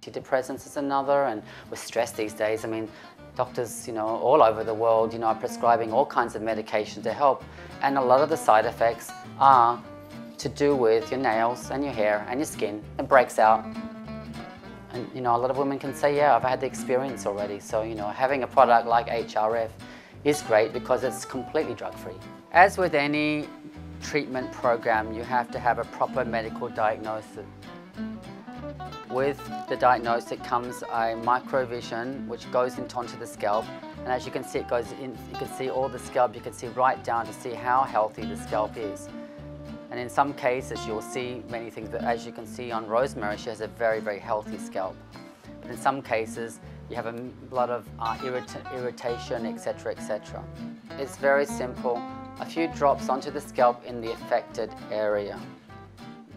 Antidepressants is another, and with stress these days, I mean, doctors, all over the world, are prescribing all kinds of medication to help, and a lot of the side effects are to do with your nails and your hair and your skin. It breaks out, and a lot of women can say, yeah, I've had the experience already. So having a product like HRF is great because it's completely drug-free. As with any treatment program, you have to have a proper medical diagnosis. With the diagnosis comes a microvision which goes onto the scalp, and as you can see, it goes in. You can see all the scalp. You can see right down to see how healthy the scalp is. And in some cases, you'll see many things. But as you can see on Rosemary, she has a very, very healthy scalp. But in some cases, you have a lot of irritation, etc., etc. It's very simple. A few drops onto the scalp in the affected area.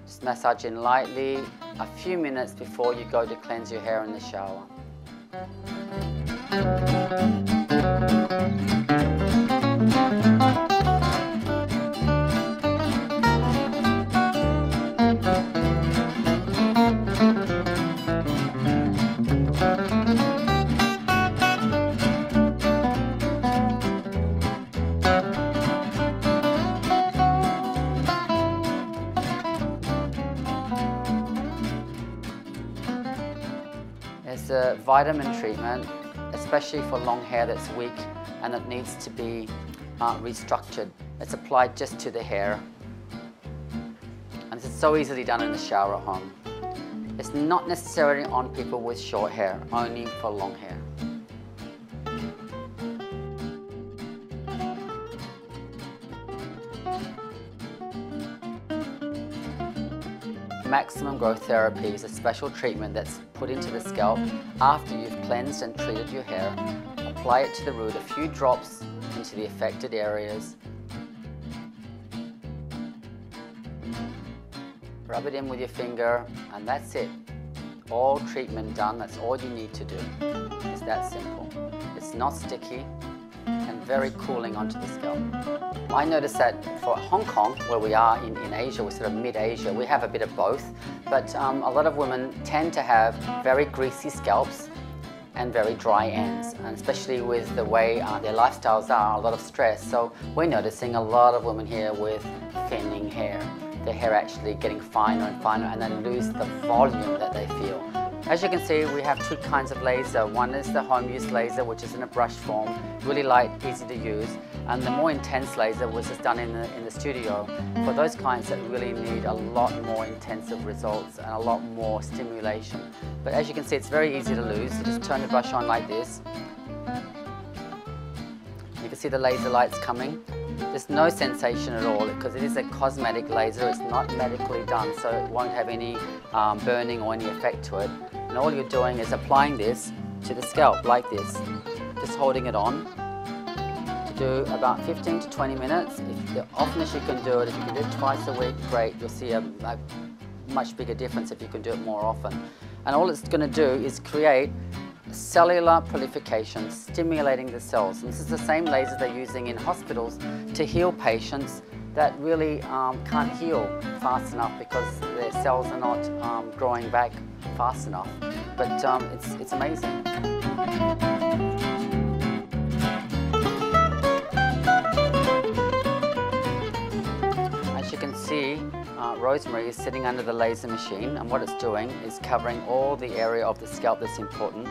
Just massage in lightly a few minutes before you go to cleanse your hair in the shower. It's a vitamin treatment, especially for long hair that's weak and that needs to be restructured. It's applied just to the hair. And this is so easily done in the shower at home. It's not necessarily on people with short hair, only for long hair. Maximum growth therapy is a special treatment that's put into the scalp after you've cleansed and treated your hair. Apply it to the root, a few drops into the affected areas. Rub it in with your finger, and that's it. All treatment done. That's all you need to do. It's that simple. It's not sticky and very cooling onto the scalp. I noticed that for Hong Kong, where we are in Asia, we're sort of mid-Asia, we have a bit of both, but a lot of women tend to have very greasy scalps and very dry ends, and especially with the way their lifestyles are, a lot of stress. So we're noticing a lot of women here with thinning hair, their hair actually getting finer and finer, and they lose the volume that they feel. As you can see, we have two kinds of laser. One is the home use laser, which is in a brush form, really light, easy to use, and the more intense laser, which is done in the studio, for those clients that really need a lot more intensive results and a lot more stimulation. But as you can see, it's very easy to lose. So just turn the brush on like this. You can see the laser lights coming. There's no sensation at all because it is a cosmetic laser. It's not medically done, so it won't have any burning or any effect to it. And all you're doing is applying this to the scalp like this, just holding it on to do about 15 to 20 minutes. The oftenest you can do it, if you can do it twice a week, great. You'll see a much bigger difference if you can do it more often. And all it's going to do is create cellular proliferation, stimulating the cells. And this is the same laser they're using in hospitals to heal patients that really can't heal fast enough because their cells are not growing back fast enough. But it's amazing. As you can see, Rosemary is sitting under the laser machine, and what it's doing is covering all the area of the scalp that's important.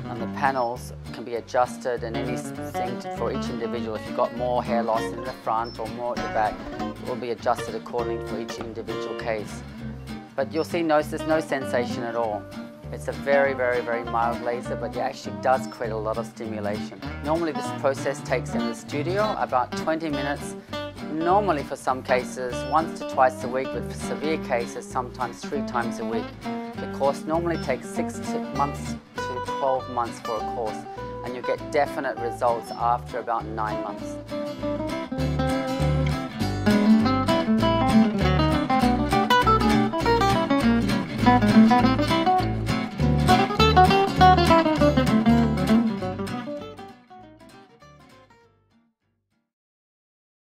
And the panels can be adjusted and any synced for each individual. If you've got more hair loss in the front or more at the back, it will be adjusted accordingly for each individual case. But you'll see there's no sensation at all. It's a very, very, very mild laser, but it actually does create a lot of stimulation. Normally this process takes in the studio about 20 minutes. Normally for some cases, once to twice a week, but for severe cases, sometimes 3 times a week. The course normally takes 6 months to 12 months for a course, and you get definite results after about 9 months.